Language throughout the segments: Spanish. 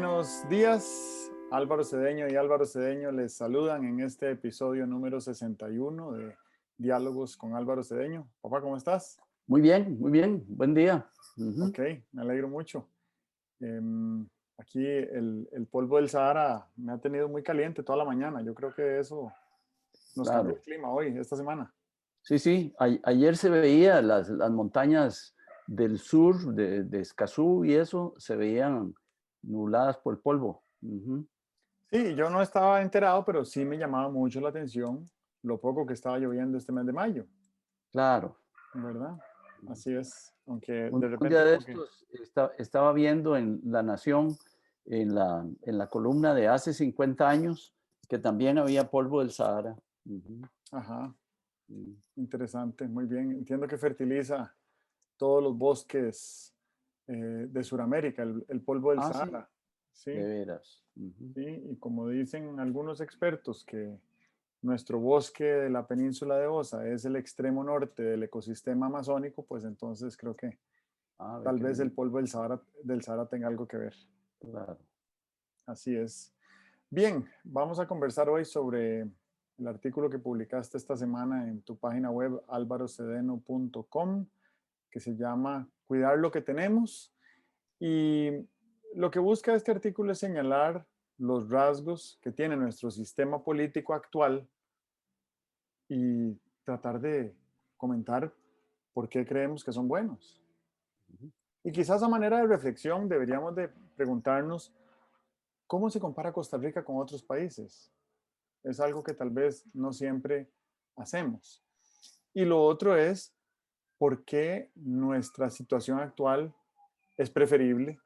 buenos días. Álvaro Cedeño y Álvaro Cedeño les saludan en este episodio número 61 de Diálogos con Álvaro Cedeño. Papá, ¿cómo estás? Muy bien, muy bien. Buen día. Ok, me alegro mucho. Aquí el polvo del Sahara me ha tenido muy caliente toda la mañana. Yo creo que eso nos cambió el Claro. clima hoy, esta semana. Sí, sí. Ayer se veía las montañas del sur, de Escazú y eso, se veían nubladas por el polvo. Sí, yo no estaba enterado, pero sí me llamaba mucho la atención lo poco que estaba lloviendo este mes de mayo, Claro. ¿verdad? Así es, aunque de Un repente día de como que... estos estaba viendo en La Nación, en la columna de hace 50 años, que también había polvo del Sahara. Ajá, Mm, interesante, muy bien. Entiendo que fertiliza todos los bosques de Sudamérica, el polvo del Ah, sí, Sahara. de Sí, veras. sí, y como dicen algunos expertos que nuestro bosque de la península de Osa es el extremo norte del ecosistema amazónico, pues entonces creo que Ah, ve tal qué vez el bien. polvo del Sahara tenga algo que ver. Claro. Así es. Bien, vamos a conversar hoy sobre el artículo que publicaste esta semana en tu página web alvarocedeno.com, que se llama Cuidar lo que tenemos. Y lo que busca este artículo es señalar los rasgos que tiene nuestro sistema político actual y tratar de comentar por qué creemos que son buenos. Ujú. Y quizás a manera de reflexión deberíamos de preguntarnos cómo se compara Costa Rica con otros países. Es algo que tal vez no siempre hacemos. Y lo otro es por qué nuestra situación actual es preferible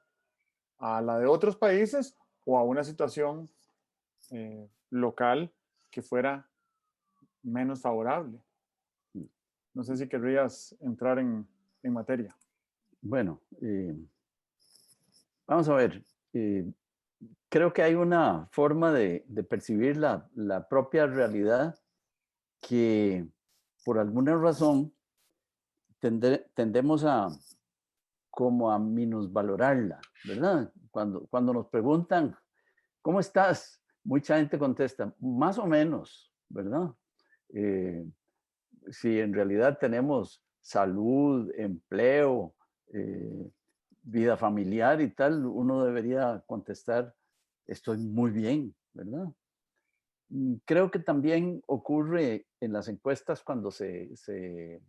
a la de otros países o a una situación local que fuera menos favorable. No sé si querrías entrar en materia. Bueno, vamos a ver. eh, Creo que hay una forma de percibir la propia realidad que por alguna razón tendemos a como a minusvalorarla, ¿verdad? Cuando nos preguntan, ¿cómo estás? Mucha gente contesta, más o menos, ¿verdad? Eh, si en realidad tenemos salud, empleo, eh, vida familiar y tal, uno debería contestar, estoy muy bien, ¿verdad? Creo que también ocurre en las encuestas cuando se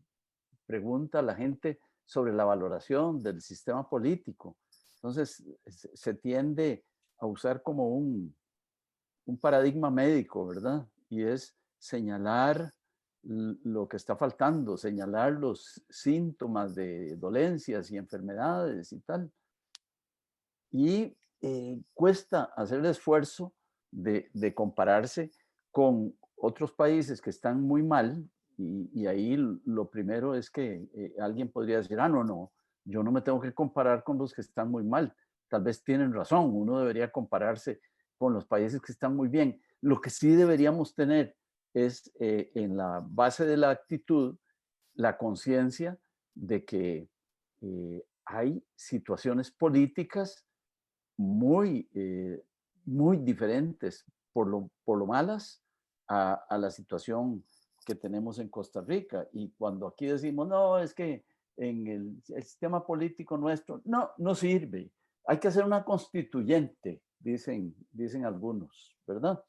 pregunta a la gente sobre la valoración del sistema político. Entonces, se tiende a usar como un paradigma médico, ¿verdad? Y es señalar lo que está faltando, señalar los síntomas de dolencias y enfermedades y tal. Y cuesta hacer el esfuerzo de compararse con otros países que están muy mal, y ahí lo primero es que alguien podría decir, ah, no, no, yo no me tengo que comparar con los que están muy mal. Tal vez tienen razón, uno debería compararse con los países que están muy bien. Lo que sí deberíamos tener es en la base de la actitud la conciencia de que hay situaciones políticas muy, muy diferentes por lo malas a la situación que tenemos en Costa Rica. Y cuando aquí decimos, no, es que en el sistema político nuestro, no, no sirve. Hay que hacer una constituyente, dicen algunos, ¿verdad?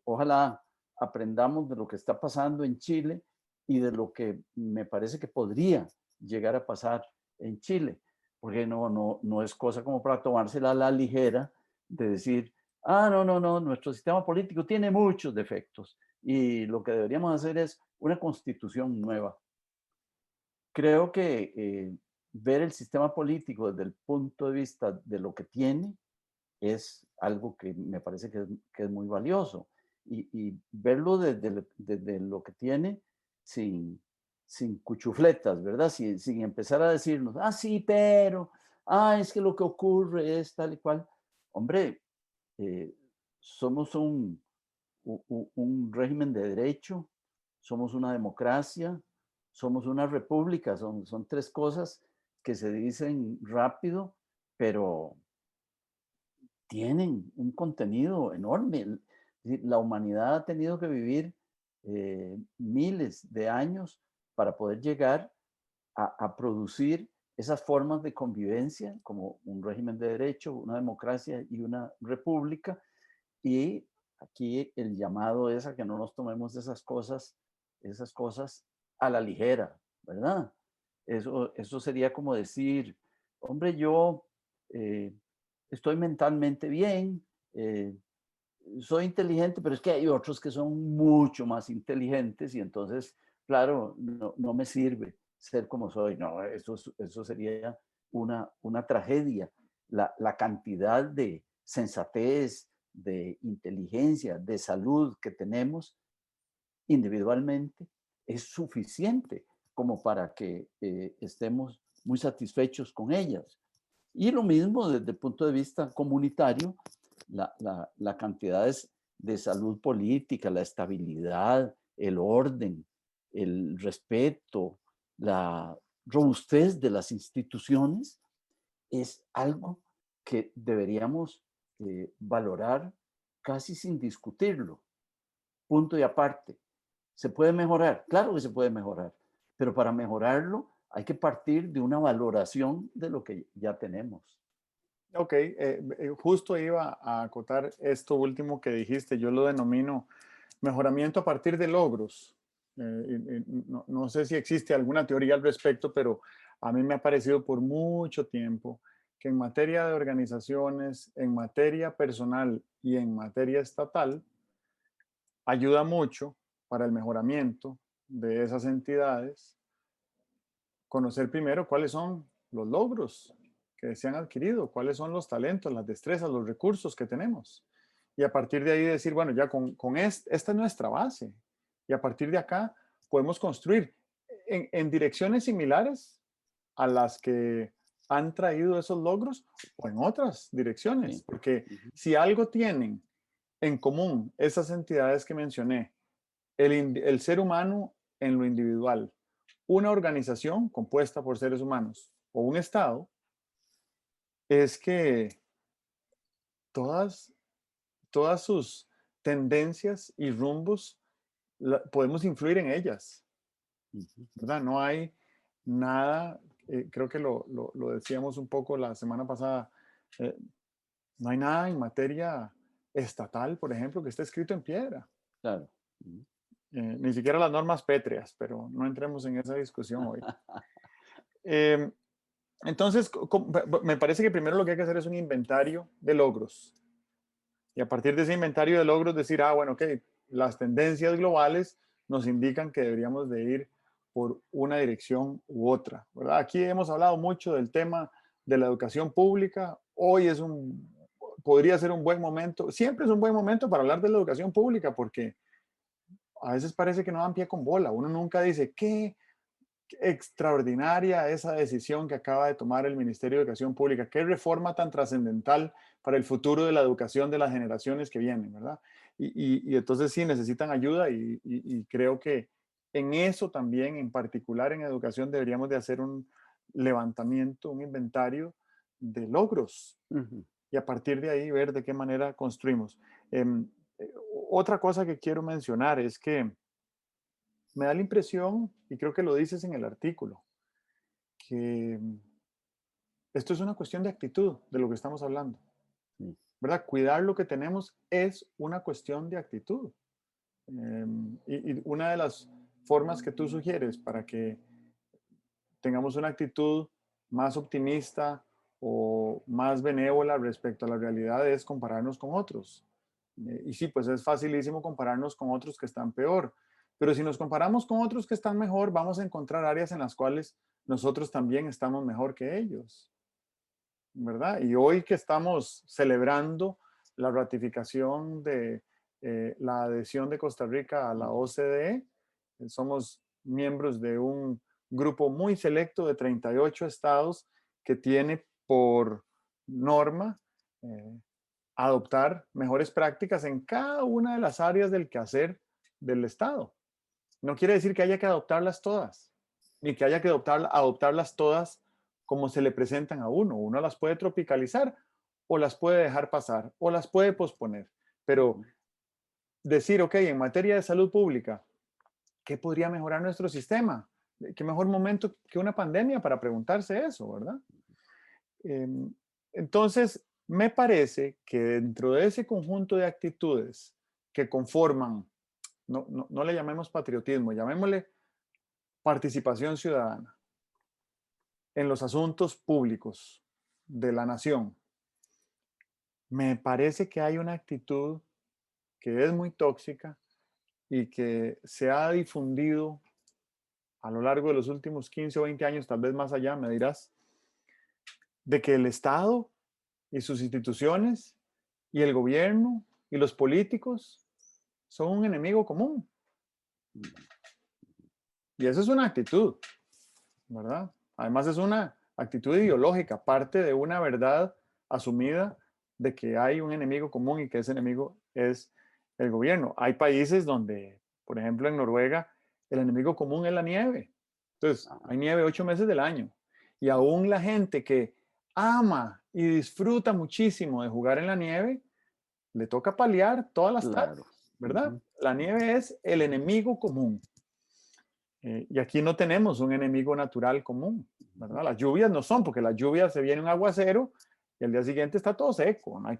Ojalá aprendamos de lo que está pasando en Chile y de lo que me parece que podría llegar a pasar en Chile, porque no es cosa como para tomársela a la ligera de decir, ah, no, no, no, nuestro sistema político tiene muchos defectos y lo que deberíamos hacer es una constitución nueva. Creo que ver el sistema político desde el punto de vista de lo que tiene es algo que me parece que es muy valioso. Y verlo desde lo que tiene sin cuchufletas, ¿verdad? Sin empezar a decirnos, ah, sí, pero, ah, es que lo que ocurre es tal y cual. Hombre, eh, somos un régimen de derecho, somos una democracia, somos una república, son tres cosas que se dicen rápido, pero tienen un contenido enorme. La humanidad ha tenido que vivir miles de años para poder llegar a producir esas formas de convivencia como un régimen de derecho, una democracia y una república. Y aquí el llamado es a que no nos tomemos esas cosas a la ligera, ¿verdad? Eso sería como decir, hombre, yo eh, estoy mentalmente bien, soy inteligente, pero es que hay otros que son mucho más inteligentes y entonces, claro, no me sirve ser como soy. No, eso sería una tragedia. La cantidad de sensatez, de inteligencia, de salud que tenemos individualmente es suficiente como para que estemos muy satisfechos con ellas. Y lo mismo desde el punto de vista comunitario, la cantidad de salud política, la estabilidad, el orden, el respeto, la robustez de las instituciones es algo que deberíamos valorar casi sin discutirlo, punto y aparte. ¿Se puede mejorar? Claro que se puede mejorar, pero para mejorarlo hay que partir de una valoración de lo que ya tenemos. Ok, justo iba a acotar esto último que dijiste, yo lo denomino mejoramiento a partir de logros. No sé si existe alguna teoría al respecto, pero a mí me ha parecido por mucho tiempo que en materia de organizaciones, en materia personal y en materia estatal, ayuda mucho para el mejoramiento de esas entidades conocer primero cuáles son los logros que se han adquirido, cuáles son los talentos, las destrezas, los recursos que tenemos. Y a partir de ahí decir, bueno, ya esta es nuestra base. Y a partir de acá podemos construir en direcciones similares a las que han traído esos logros o en otras direcciones. Sí. Porque Ujú. si algo tienen en común esas entidades que mencioné, el ser humano en lo individual, una organización compuesta por seres humanos o un Estado, es que todas, todas sus tendencias y rumbos podemos influir en ellas, Ujú. ¿verdad? No hay nada, creo que lo decíamos un poco la semana pasada, eh, no hay nada en materia estatal, por ejemplo, que esté escrito en piedra. Claro. Ujú. Ni siquiera las normas pétreas, pero no entremos en esa discusión hoy. Eh, entonces, me parece que primero lo que hay que hacer es un inventario de logros. Y a partir de ese inventario de logros decir, bueno, ok, las tendencias globales nos indican que deberíamos de ir por una dirección u otra, ¿verdad? Aquí hemos hablado mucho del tema de la educación pública. Hoy podría ser un buen momento, siempre es un buen momento para hablar de la educación pública porque a veces parece que no dan pie con bola. Uno nunca dice, ¿qué? Extraordinaria esa decisión que acaba de tomar el Ministerio de Educación Pública. Qué reforma tan trascendental para el futuro de la educación de las generaciones que vienen, ¿verdad? Y entonces sí necesitan ayuda y creo que en eso también, en particular en educación, deberíamos de hacer un levantamiento, un inventario de logros Ujú. y a partir de ahí ver de qué manera construimos. Em, Otra cosa que quiero mencionar es que me da la impresión, y creo que lo dices en el artículo, que esto es una cuestión de actitud de lo que estamos hablando, Sí. ¿verdad? Cuidar lo que tenemos es una cuestión de actitud. Y una de las formas que tú sugieres para que tengamos una actitud más optimista o más benévola respecto a la realidad es compararnos con otros. Y sí, pues es facilísimo compararnos con otros que están peor, pero si nos comparamos con otros que están mejor, vamos a encontrar áreas en las cuales nosotros también estamos mejor que ellos, ¿verdad? Y hoy que estamos celebrando la ratificación de la adhesión de Costa Rica a la OCDE, somos miembros de un grupo muy selecto de 38 estados que tiene por norma eh, adoptar mejores prácticas en cada una de las áreas del quehacer del Estado. No quiere decir que haya que adoptarlas todas, ni que haya que adoptarlas todas como se le presentan a uno. Uno las puede tropicalizar o las puede dejar pasar, o las puede posponer. Pero decir, ok, en materia de salud pública, ¿qué podría mejorar nuestro sistema? ¿Qué mejor momento que una pandemia para preguntarse eso, verdad? Em, entonces, me parece que dentro de ese conjunto de actitudes que conforman, no le llamemos patriotismo, llamémosle participación ciudadana en los asuntos públicos de la nación, me parece que hay una actitud que es muy tóxica y que se ha difundido a lo largo de los últimos 15 o 20 años, tal vez más allá, me dirás, de que el Estado y sus instituciones y el gobierno y los políticos son un enemigo común. Y esa es una actitud, ¿verdad? Además es una actitud ideológica, parte de una verdad asumida de que hay un enemigo común y que ese enemigo es el gobierno. Hay países donde, por ejemplo, en Noruega, el enemigo común es la nieve. Entonces, hay nieve 8 meses del año. Y aún la gente que ama y disfruta muchísimo de jugar en la nieve, le toca paliar todas las tardes, Claro. ¿verdad? La nieve es el enemigo común. Y aquí no tenemos un enemigo natural común, ¿verdad? Las lluvias no son, porque las lluvias se viene un aguacero y el día siguiente está todo seco. No hay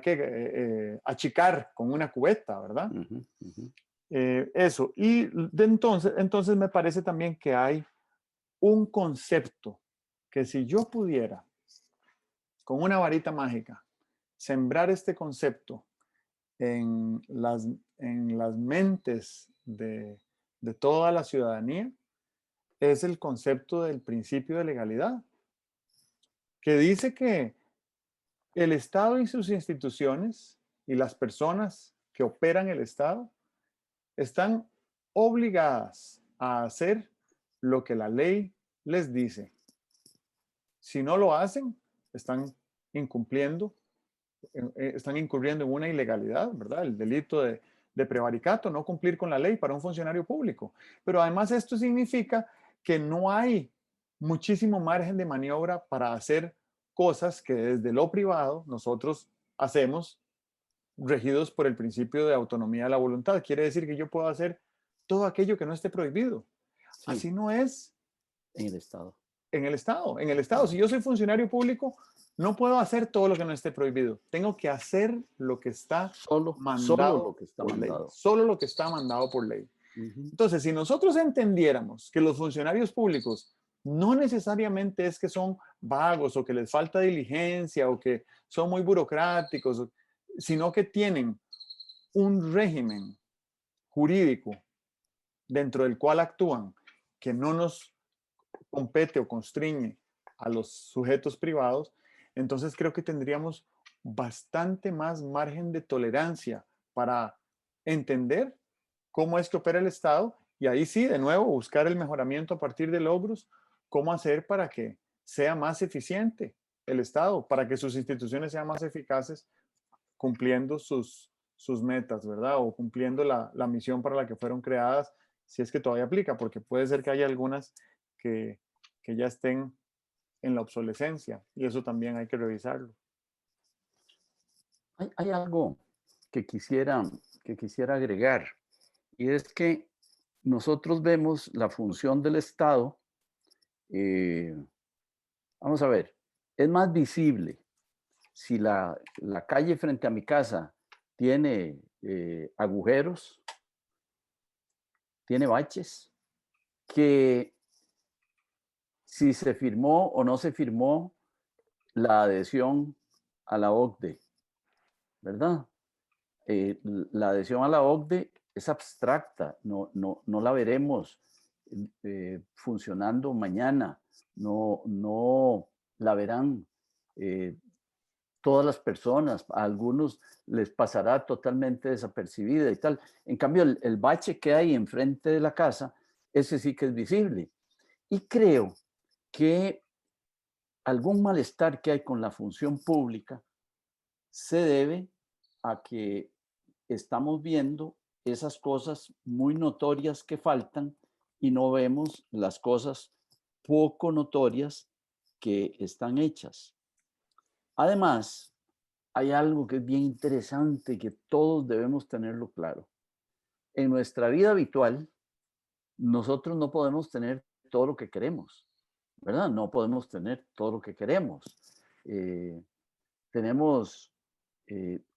que achicar con una cubeta, ¿verdad? Eso. Y entonces me parece también que hay un concepto que si yo pudiera, con una varita mágica, sembrar este concepto en las mentes de toda la ciudadanía, es el concepto del principio de legalidad, que dice que el Estado y sus instituciones y las personas que operan el Estado están obligadas a hacer lo que la ley les dice. Si no lo hacen, están incumpliendo, están incurriendo en una ilegalidad, ¿verdad? El delito de prevaricato, no cumplir con la ley para un funcionario público. Pero además esto significa que no hay muchísimo margen de maniobra para hacer cosas que desde lo privado nosotros hacemos regidos por el principio de autonomía de la voluntad. Quiere decir que yo puedo hacer todo aquello que no esté prohibido. Sí, Así no es en el Estado. en el Estado. En el Estado, si yo soy funcionario público, no puedo hacer todo lo que no esté prohibido. Tengo que hacer lo que está Solo lo mandado que está por ley, mandado. solo lo que está mandado por ley. Ujú. Entonces, si nosotros entendiéramos que los funcionarios públicos no necesariamente es que son vagos o que les falta diligencia o que son muy burocráticos, sino que tienen un régimen jurídico dentro del cual actúan que no nos compete o constriñe a los sujetos privados, entonces creo que tendríamos bastante más margen de tolerancia para entender cómo es que opera el Estado y ahí sí, de nuevo, buscar el mejoramiento a partir de logros, cómo hacer para que sea más eficiente el Estado, para que sus instituciones sean más eficaces cumpliendo sus metas, ¿verdad? O cumpliendo la misión para la que fueron creadas, si es que todavía aplica, porque puede ser que haya algunas que, que ya estén en la obsolescencia y eso también hay que revisarlo. Hay algo que quisiera agregar, y es que nosotros vemos la función del Estado, eh, vamos a ver, es más visible si la calle frente a mi casa tiene agujeros, tiene baches, que si se firmó o no se firmó la adhesión a la OCDE, ¿verdad? La adhesión a la OCDE es abstracta, no la veremos funcionando mañana, no la verán eh, todas las personas, a algunos les pasará totalmente desapercibida y tal. En cambio, el bache que hay enfrente de la casa, ese sí que es visible. Y creo que algún malestar que hay con la función pública se debe a que estamos viendo esas cosas muy notorias que faltan y no vemos las cosas poco notorias que están hechas. Además, hay algo que es bien interesante que todos debemos tenerlo claro. En nuestra vida habitual, nosotros no podemos tener todo lo que queremos, ¿verdad? No podemos tener todo lo que queremos. Eh, tenemos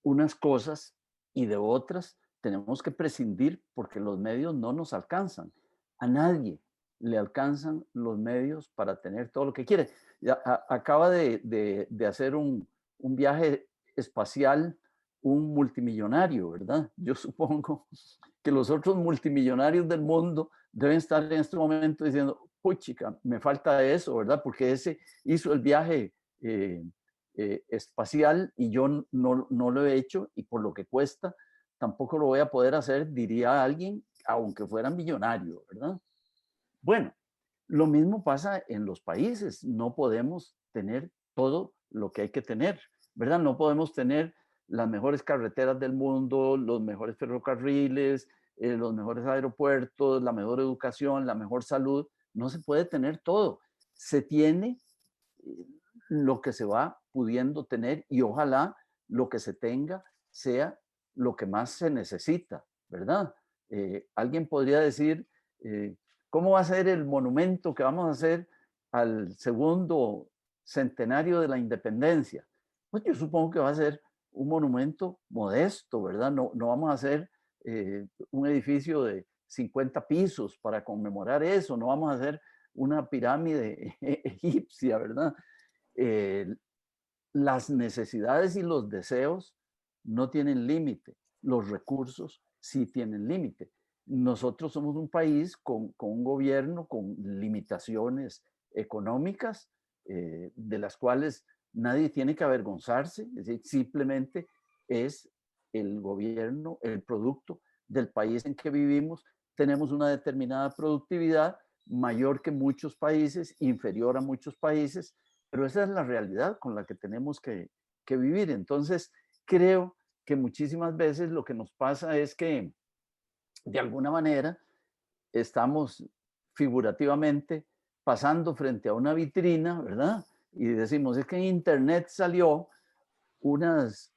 unas cosas y de otras tenemos que prescindir porque los medios no nos alcanzan. A nadie le alcanzan los medios para tener todo lo que quiere. Ya, acaba de hacer un viaje espacial un multimillonario, ¿verdad? Yo supongo que los otros multimillonarios del mundo deben estar en este momento diciendo, puchica, me falta eso, ¿verdad? Porque ese hizo el viaje espacial y yo no lo he hecho y por lo que cuesta, tampoco lo voy a poder hacer, diría alguien, aunque fuera millonario, ¿verdad? Bueno, lo mismo pasa en los países, no podemos tener todo lo que hay que tener, ¿verdad? No podemos tener las mejores carreteras del mundo, los mejores ferrocarriles, los mejores aeropuertos, la mejor educación, la mejor salud, no se puede tener todo. Se tiene eh, lo que se va pudiendo tener y ojalá lo que se tenga sea lo que más se necesita, ¿verdad? Alguien podría decir, eh, ¿cómo va a ser el monumento que vamos a hacer al segundo centenario de la independencia? Pues yo supongo que va a ser un monumento modesto, ¿verdad? No vamos a hacer un edificio de 50 pisos para conmemorar eso, no vamos a hacer una pirámide egipcia, ¿verdad? Eh, las necesidades y los deseos no tienen límite, los recursos sí tienen límite. Nosotros somos un país con un gobierno con limitaciones económicas, de las cuales nadie tiene que avergonzarse, es decir, simplemente es el gobierno, el producto del país en que vivimos. Tenemos una determinada productividad mayor que muchos países, inferior a muchos países, pero esa es la realidad con la que tenemos que vivir. Entonces, creo que muchísimas veces lo que nos pasa es que, de alguna manera, estamos figurativamente pasando frente a una vitrina, ¿verdad? Y decimos, es que en Internet salió unas,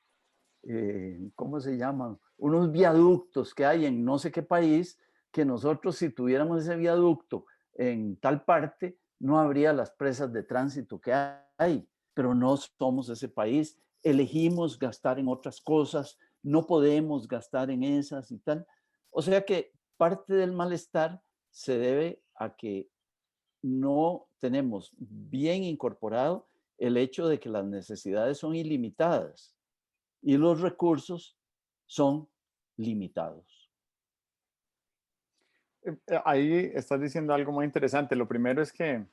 ¿cómo se llaman? Unos viaductos que hay en no sé qué país, que nosotros si tuviéramos ese viaducto en tal parte, no habría las presas de tránsito que hay, pero no somos ese país. Elegimos gastar en otras cosas, no podemos gastar en esas y tal. O sea que parte del malestar se debe a que no tenemos bien incorporado el hecho de que las necesidades son ilimitadas y los recursos son limitados. Ahí estás diciendo algo muy interesante. Lo primero es que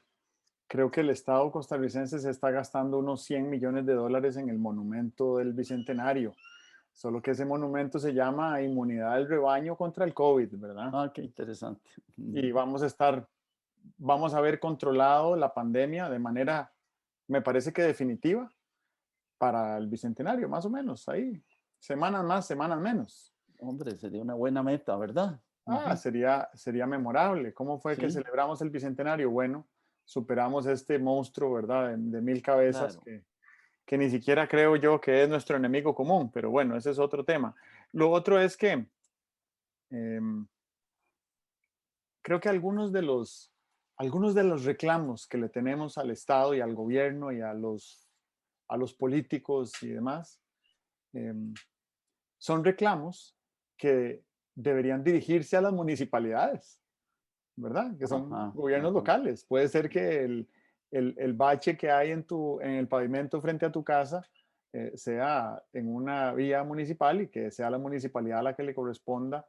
creo que el Estado costarricense se está gastando unos 100 millones de dólares en el monumento del Bicentenario. Solo que ese monumento se llama Inmunidad del Rebaño contra el COVID, ¿verdad? Ah, qué interesante. Y vamos a haber controlado la pandemia de manera, me parece que definitiva, para el Bicentenario, más o menos, ahí, semanas más, semanas menos. Hombre, sería una buena meta, ¿verdad? Ah, Ujú. sería memorable. ¿Cómo fue que Sí, celebramos el Bicentenario? Bueno, superamos este monstruo, ¿verdad? De 1000 cabezas claro. que ni siquiera creo yo que es nuestro enemigo común, pero bueno, ese es otro tema. Lo otro es que em, creo que algunos de los reclamos que le tenemos al Estado y al gobierno y a los políticos y demás, em, son reclamos que deberían dirigirse a las municipalidades, ¿verdad? Que son Ajá, gobiernos ajá. locales. Puede ser que el bache que hay en el pavimento frente a tu casa sea en una vía municipal y que sea la municipalidad a la que le corresponda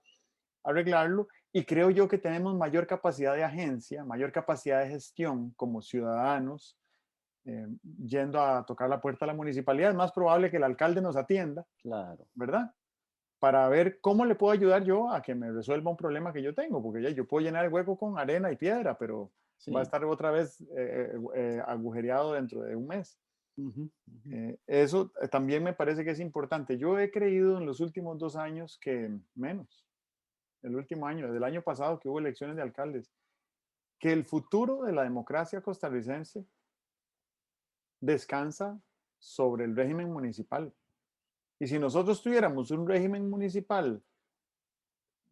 arreglarlo. Y creo yo que tenemos mayor capacidad de agencia, mayor capacidad de gestión como ciudadanos, yendo a tocar la puerta a la municipalidad. Es más probable que el alcalde nos atienda, Claro, ¿verdad? Para ver cómo le puedo ayudar yo a que me resuelva un problema que yo tengo, porque ya yo puedo llenar el hueco con arena y piedra, pero va a sí. estar otra vez agujereado dentro de un mes. Ujú, ujú. Eso también me parece que es importante. Yo he creído en los últimos 2 años que menos, el último año, desde el año pasado que hubo elecciones de alcaldes, que el futuro de la democracia costarricense descansa sobre el régimen municipal. Y si nosotros tuviéramos un régimen municipal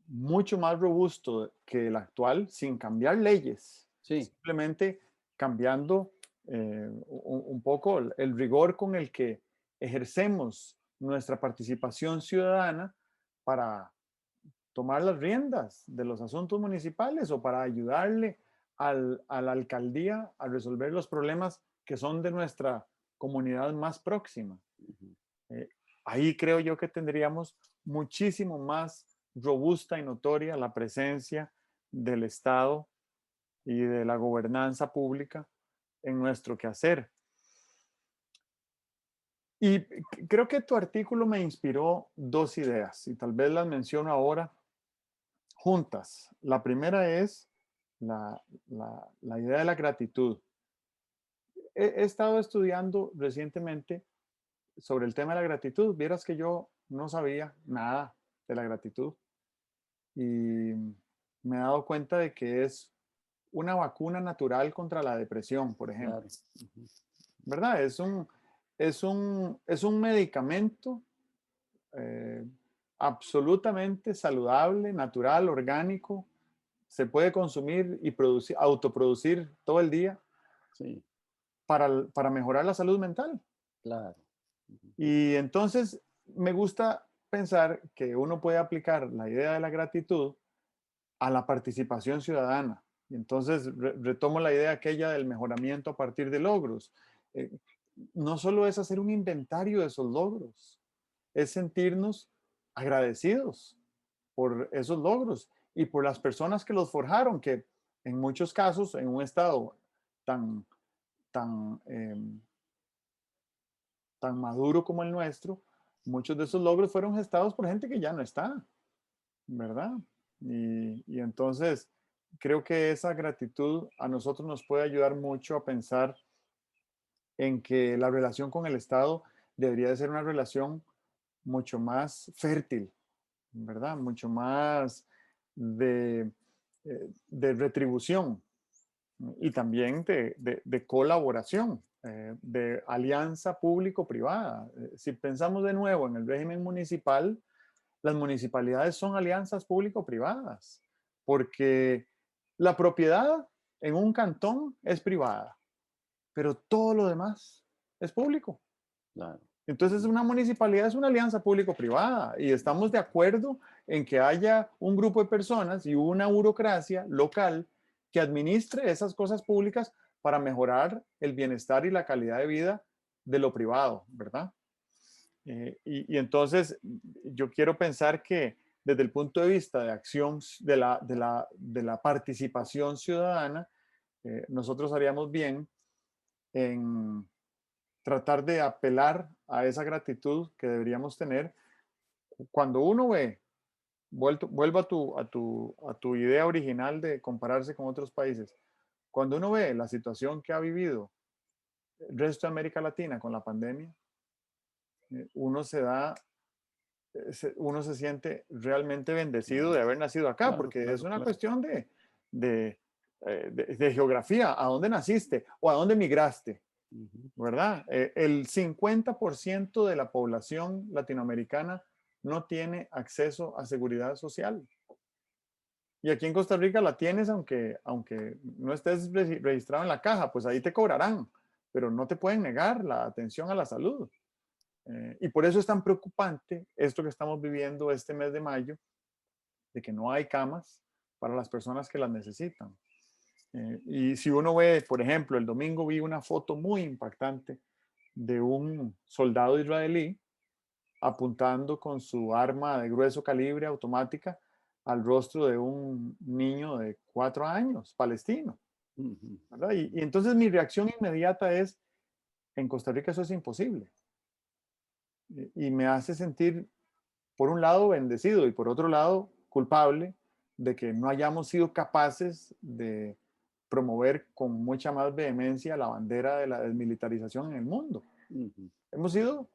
mucho más robusto que el actual, sin cambiar leyes, Sí, simplemente cambiando un poco el rigor con el que ejercemos nuestra participación ciudadana para tomar las riendas de los asuntos municipales o para ayudarle a la alcaldía a resolver los problemas que son de nuestra comunidad más próxima. ujú, Eh, Ahí creo yo que tendríamos muchísimo más robusta y notoria la presencia del Estado y de la gobernanza pública en nuestro quehacer. Y creo que tu artículo me inspiró dos ideas y tal vez las menciono ahora juntas. La primera es la idea de la gratitud. He estado estudiando recientemente sobre el tema de la gratitud. Vieras que yo no sabía nada de la gratitud y me he dado cuenta de que es una vacuna natural contra la depresión, por ejemplo. claro. Ujú, ¿Verdad? Es un medicamento eh, absolutamente saludable, natural, orgánico. Se puede consumir y producir, autoproducir todo el día sí, para mejorar la salud mental. claro. Ujú, Y entonces me gusta pensar que uno puede aplicar la idea de la gratitud a la participación ciudadana. Y entonces retomo la idea aquella del mejoramiento a partir de logros. Eh, no solo es hacer un inventario de esos logros, es sentirnos agradecidos por esos logros y por las personas que los forjaron, que en muchos casos, en un estado tan, tan, tan maduro como el nuestro, muchos de esos logros fueron gestados por gente que ya no está, ¿verdad? Y entonces creo que esa gratitud a nosotros nos puede ayudar mucho a pensar en que la relación con el Estado debería de ser una relación mucho más fértil, ¿verdad? Mucho más de, de retribución y también de colaboración, de alianza público-privada. Si pensamos de nuevo en el régimen municipal, las municipalidades son alianzas público-privadas, porque la propiedad en un cantón es privada, pero todo lo demás es público. claro. Entonces, Ujú, una municipalidad es una alianza público-privada y estamos de acuerdo en que haya un grupo de personas y una burocracia local que administre esas cosas públicas para mejorar el bienestar y la calidad de vida de lo privado, ¿verdad? Y entonces yo quiero pensar que desde el punto de vista de acción de la participación ciudadana, nosotros haríamos bien en tratar de apelar a esa gratitud que deberíamos tener cuando uno ve, vuelvo a tu idea original de compararse con otros países, cuando uno ve la situación que ha vivido el resto de América Latina con la pandemia, uno se da, uno se siente realmente bendecido claro, de haber nacido acá, claro, porque es claro, una claro. cuestión de, de geografía, a dónde naciste o a dónde migraste. Ujú, ¿Verdad? El 50% de la población latinoamericana no tiene acceso a seguridad social. Y aquí en Costa Rica la tienes aunque no estés registrado en la caja, pues ahí te cobrarán, pero no te pueden negar la atención a la salud. Y por eso es tan preocupante esto que estamos viviendo este mes de mayo, de que no hay camas para las personas que las necesitan. Y si uno ve, por ejemplo, el domingo vi una foto muy impactante de un soldado israelí apuntando con su arma de grueso calibre automática al rostro de un niño de 4 años, palestino, ujú, ¿verdad? Y entonces mi reacción inmediata es, en Costa Rica eso es imposible. Y me hace sentir, por un lado, bendecido y por otro lado, culpable de que no hayamos sido capaces de promover con mucha más vehemencia la bandera de la desmilitarización en el mundo. ujú. Hemos sido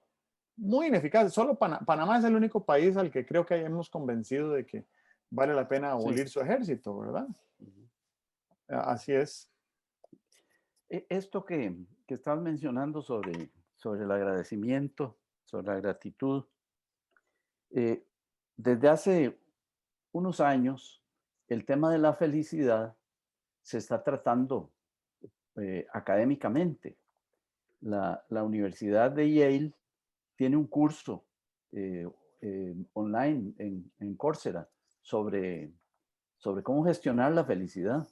muy ineficaces. Solo Panamá es el único país al que creo que hemos convencido de que vale la pena Sí. abolir su ejército, ¿verdad? Ujú. Así es. Esto que estás mencionando sobre sobre el agradecimiento, sobre la gratitud. Eh, Desde hace unos años, el tema de la felicidad se está tratando académicamente. La Universidad de Yale tiene un curso eh, online en Coursera sobre cómo gestionar la felicidad.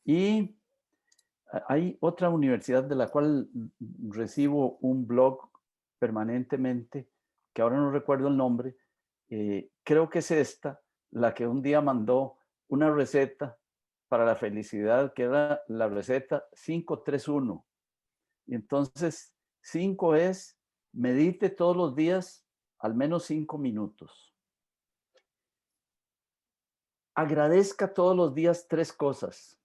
Y hay otra universidad de la cual recibo un blog permanentemente, que ahora no recuerdo el nombre, creo que es esta, la que un día mandó una receta para la felicidad, que era la receta 531. Y entonces, 5 es, medite todos los días al menos 5 minutos. Agradezca todos los días 3 cosas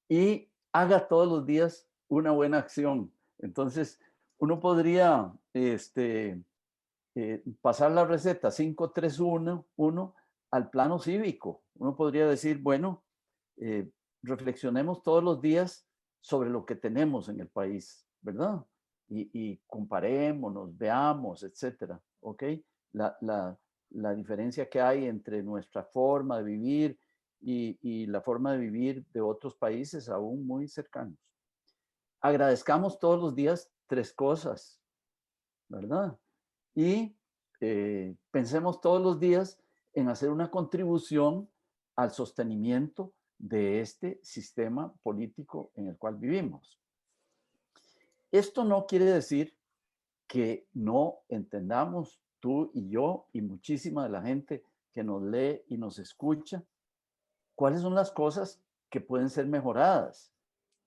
y haga todos los días una buena acción. Entonces, uno podría pasar la receta 5-3-1 al plano cívico. Uno podría decir, bueno, reflexionemos todos los días sobre lo que tenemos en el país, ¿verdad? Y comparémonos, veamos, etcétera, ¿ok? La, la, la diferencia que hay entre nuestra forma de vivir y la forma de vivir de otros países aún muy cercanos. Agradezcamos todos los días 3 cosas, ¿verdad? Y pensemos todos los días en hacer una contribución al sostenimiento de este sistema político en el cual vivimos. Esto no quiere decir que no entendamos tú y yo y muchísima de la gente que nos lee y nos escucha cuáles son las cosas que pueden ser mejoradas.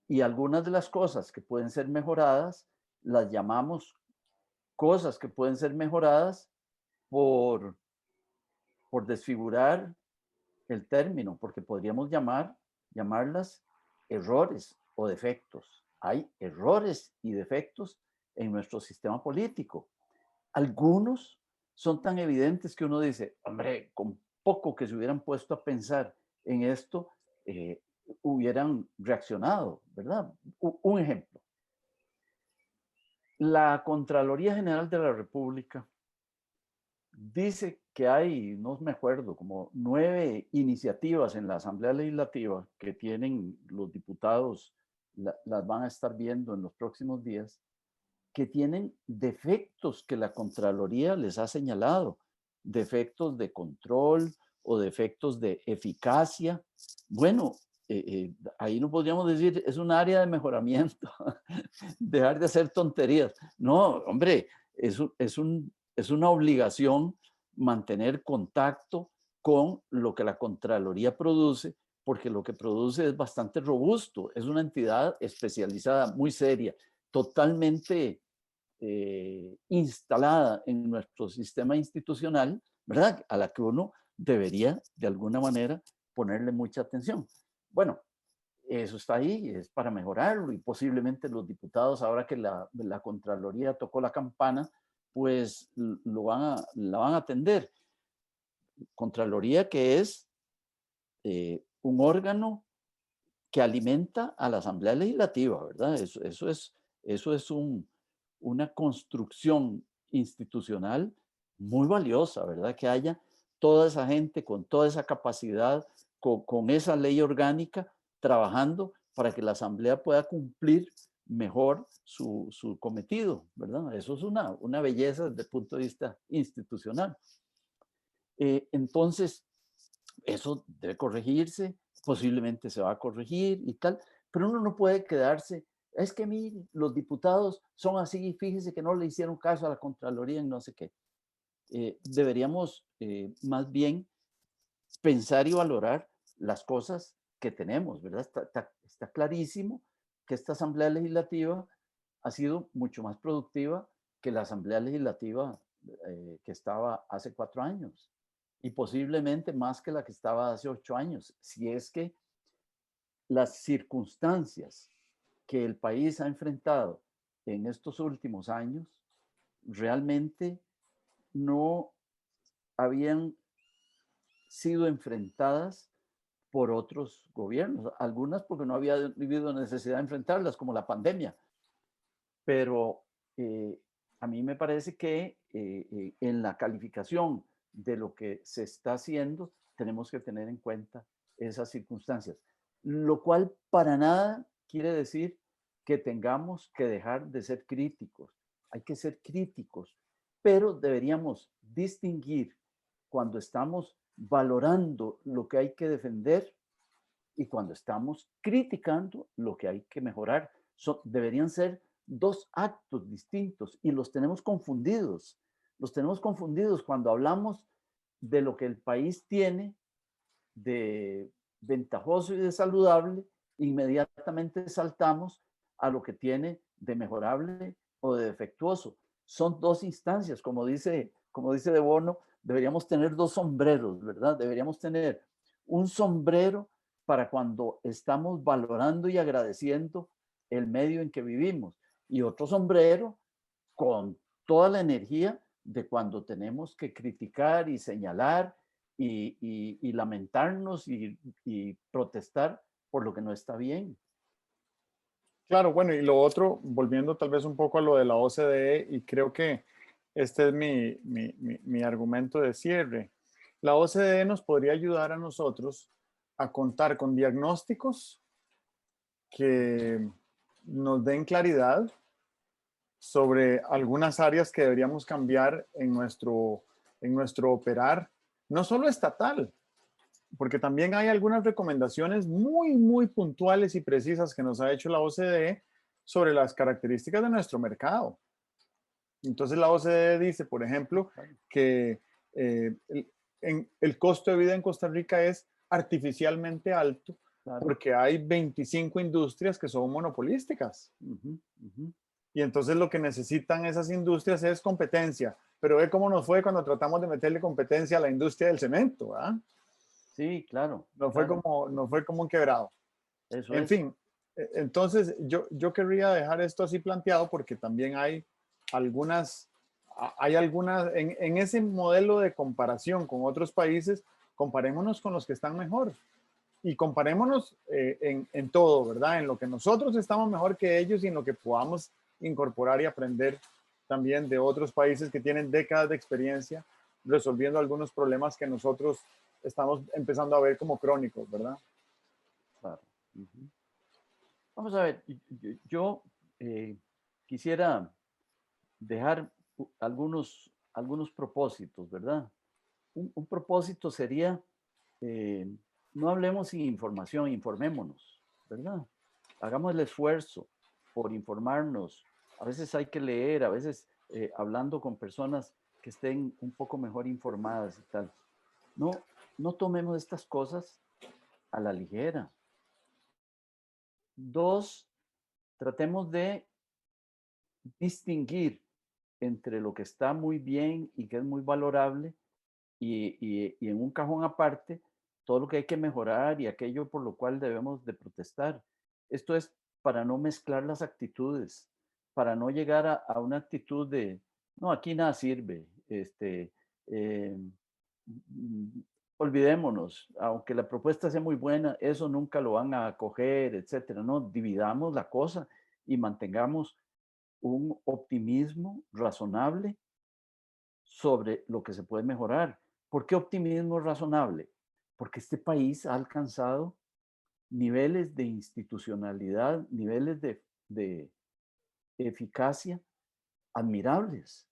Y algunas de las cosas que pueden ser mejoradas las llamamos cosas que pueden ser mejoradas por, por desfigurar el término, porque podríamos llamarlas errores o defectos. Hay errores y defectos en nuestro sistema político. Algunos son tan evidentes que uno dice, hombre, con poco que se hubieran puesto a pensar en esto, hubieran reaccionado, ¿verdad? Un ejemplo. La Contraloría General de la República dice que hay, no me acuerdo, como 9 iniciativas en la Asamblea Legislativa que tienen los diputados, las van a estar viendo en los próximos días, que tienen defectos que la Contraloría les ha señalado, defectos de control o defectos de eficacia. Bueno, ahí no podríamos decir, es un área de mejoramiento, dejar de hacer tonterías. No, hombre, es una obligación mantener contacto con lo que la Contraloría produce, porque lo que produce es bastante robusto, es una entidad especializada, muy seria, totalmente instalada en nuestro sistema institucional, ¿verdad? A la que uno debería, de alguna manera, ponerle mucha atención. Bueno, eso está ahí, es para mejorarlo y posiblemente los diputados, ahora que la Contraloría tocó la campana, pues la van a atender. Contraloría que es un órgano que alimenta a la Asamblea Legislativa, ¿verdad? Eso es una construcción institucional muy valiosa, ¿verdad? Que haya toda esa gente con toda esa capacidad, con esa ley orgánica, trabajando para que la Asamblea pueda cumplir mejor su cometido, ¿verdad? Eso es una belleza desde el punto de vista institucional. Entonces, eso debe corregirse, posiblemente se va a corregir y tal, pero uno no puede quedarse, es que mire, los diputados son así, fíjese que no le hicieron caso a la Contraloría en no sé qué. Deberíamos más bien pensar y valorar las cosas que tenemos, ¿verdad? Está clarísimo que esta Asamblea Legislativa ha sido mucho más productiva que la Asamblea Legislativa que estaba hace 4 años y posiblemente más que la que estaba hace 8 años, si es que las circunstancias que el país ha enfrentado en estos últimos años realmente no habían sido enfrentadas por otros gobiernos, algunas porque no había habido necesidad de enfrentarlas, como la pandemia, pero a mí me parece que en la calificación de lo que se está haciendo, tenemos que tener en cuenta esas circunstancias, lo cual para nada quiere decir que tengamos que dejar de ser críticos. Hay que ser críticos, pero deberíamos distinguir cuando estamos valorando lo que hay que defender y cuando estamos criticando lo que hay que mejorar. Deberían ser dos actos distintos y los tenemos confundidos. Los tenemos confundidos cuando hablamos de lo que el país tiene de ventajoso y de saludable, inmediatamente saltamos a lo que tiene de mejorable o de defectuoso. Son dos instancias, como dice De Bono, deberíamos tener dos sombreros, ¿verdad? Deberíamos tener un sombrero para cuando estamos valorando y agradeciendo el medio en que vivimos y otro sombrero con toda la energía de cuando tenemos que criticar y señalar y lamentarnos y protestar por lo que no está bien. Claro, bueno, y lo otro, volviendo tal vez un poco a lo de la OCDE, y creo que este es mi argumento de cierre. La OCDE nos podría ayudar a nosotros a contar con diagnósticos que nos den claridad sobre algunas áreas que deberíamos cambiar en nuestro operar, no solo estatal, porque también hay algunas recomendaciones muy, muy puntuales y precisas que nos ha hecho la OCDE sobre las características de nuestro mercado. Entonces la OCDE dice, por ejemplo, que el costo de vida en Costa Rica es artificialmente alto porque hay 25 industrias que son monopolísticas. Y entonces lo que necesitan esas industrias es competencia. Pero ve cómo nos fue cuando tratamos de meterle competencia a la industria del cemento, ¿verdad? Sí, claro. No fue como un quebrado. Eso En es. fin, entonces yo querría dejar esto así planteado porque también hay algunas, en ese modelo de comparación con otros países, comparémonos con los que están mejor y comparémonos en todo, ¿verdad? En lo que nosotros estamos mejor que ellos y en lo que podamos incorporar y aprender también de otros países que tienen décadas de experiencia resolviendo algunos problemas que nosotros estamos empezando a ver como crónicos, ¿verdad? Claro. Vamos a ver, yo quisiera dejar algunos propósitos, ¿verdad? Un propósito sería, no hablemos sin información, informémonos, ¿verdad? Hagamos el esfuerzo por informarnos. A veces hay que leer, a veces hablando con personas que estén un poco mejor informadas y tal. No, no tomemos estas cosas a la ligera. Dos, tratemos de distinguir entre lo que está muy bien y que es muy valorable y en un cajón aparte todo lo que hay que mejorar y aquello por lo cual debemos de protestar. Esto es para no mezclar las actitudes, para no llegar a una actitud de, no, aquí nada sirve, eh, mm, olvidémonos, aunque la propuesta sea muy buena, eso nunca lo van a acoger, etcétera. No, dividamos la cosa y mantengamos un optimismo razonable sobre lo que se puede mejorar. ¿Por qué optimismo razonable? Porque este país ha alcanzado niveles de institucionalidad, niveles de eficacia admirables.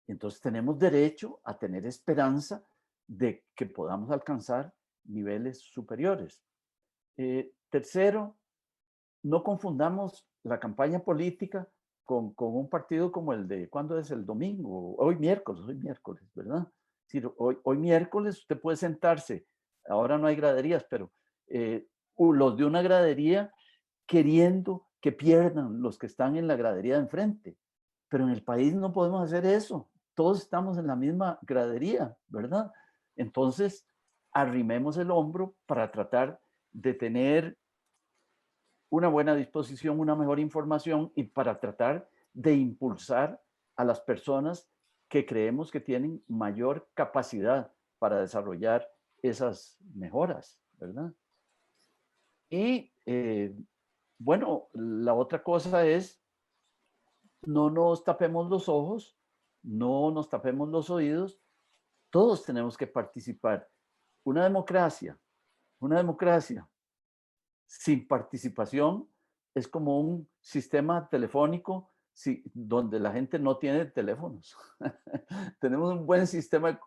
Entonces tenemos derecho a tener esperanza de que podamos alcanzar niveles superiores. Tercero, no confundamos la campaña política con un partido como el de, ¿cuándo es el domingo? Hoy miércoles, ¿verdad? Es decir, hoy miércoles usted puede sentarse, ahora no hay graderías, pero los de una gradería queriendo que pierdan los que están en la gradería de enfrente. Pero en el país no podemos hacer eso. Todos estamos en la misma gradería, ¿verdad? Entonces, arrimemos el hombro para tratar de tener una buena disposición, una mejor información y para tratar de impulsar a las personas que creemos que tienen mayor capacidad para desarrollar esas mejoras, ¿verdad? Y bueno, la otra cosa es no nos tapemos los ojos, no nos tapemos los oídos, todos tenemos que participar. Una democracia, una democracia sin participación es como un sistema telefónico donde la gente no tiene teléfonos. Tenemos un buen sistema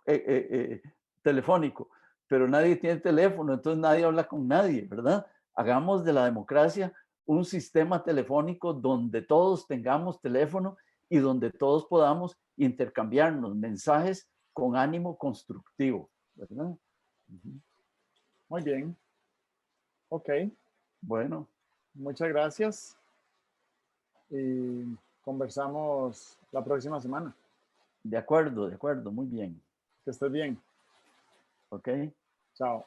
telefónico, pero nadie tiene teléfono, entonces nadie habla con nadie, ¿verdad? Hagamos de la democracia un sistema telefónico donde todos tengamos teléfono y donde todos podamos intercambiarnos mensajes con ánimo constructivo, ¿verdad? Muy bien. Ok. Bueno, Muchas gracias. Y conversamos la próxima semana. de acuerdo, muy bien. Que estés bien. ¿Ok? Chao.